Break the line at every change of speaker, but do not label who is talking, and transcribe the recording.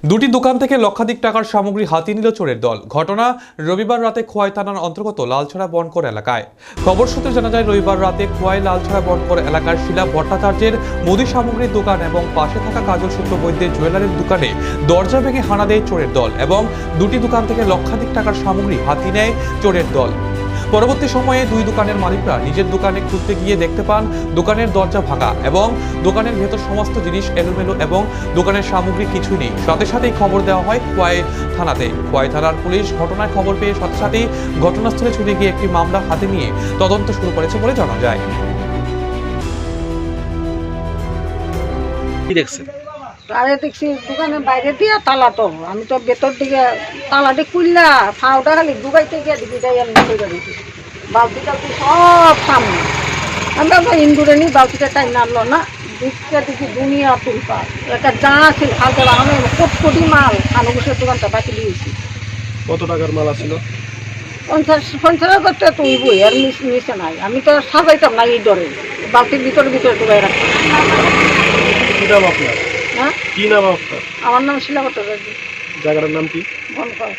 দুটি দোকান থেকে লক্ষাধিক টাকার সামগ্রী হাতিয়ে নিল চোরের দল। ঘটনা রবিবার রাতে খোয়াই থানার অন্তর্গত লালছড়া বনকর এলাকায়। খবর সূত্রে জানা যায়, রবিবার রাতে খোয়াই লালছড়া বনকর এলাকার শিলা ভট্টাচার্যের মুদি সামগ্রীর দোকান এবং পাশে থাকা কাজল শুক্ল বৈদ্যের জুয়েলারির দোকানে দরজা ভেঙে হানা দেয় চোরের দল এবং দুটি দোকান থেকে লক্ষাধিক টাকার সামগ্রী হাতিয়ে নেয় চোরের দল। পরবর্তী সময়ে দুই দোকানের মালিকরা নিজের দোকানে খুলতে গিয়ে দেখতে পান দোকানের দরজা ভাঙা এবং দোকানের ভেতর সমস্ত জিনিস এলোমেলো এবং দোকানের সামগ্রী কিছুই নেই। সাথে সাথেই খবর দেওয়া হয় খোয়াই থানাতে। খোয়াই থানার পুলিশ ঘটনার খবর পেয়ে সাথে সাথেই ঘটনাস্থলে ছুটে গিয়ে একটি মামলা হাতে নিয়ে তদন্ত শুরু করেছে বলে জানা যায়।
কি দেখছেন?
আরে দেখছি দোকানের বাইরে দিয়ে তালা, তো আমি তো ভেতর দিকে তালাটি খুললা ফাউটা খালি ডুবাইতে গিয়ে দেখি যাই আমি করে দেখি বালতি টালতি সব সামনে। আমি তো ইন্দুরে নি বালতিটা টাইম নাড়লো না, দিকটা দেখি দুনিয়া তুলপা একটা যা আছে হালকা বানানো কোটি মাল কানুগুসের দোকানটা বাকি দিয়েছি।
কত টাকার মাল ছিল?
50 করতে তুলবই আর নিচে নাই। আমি তো সাজাইতাম না এই ডরে, বালতির ভিতরে ডুবাই রাখতাম।
কি নাম আপনার?
হ্যাঁ,
কি নাম আপনার?
আমার নাম শিলা ভট্টাচার্য।
জায়গাটার নাম কি?
বনকর।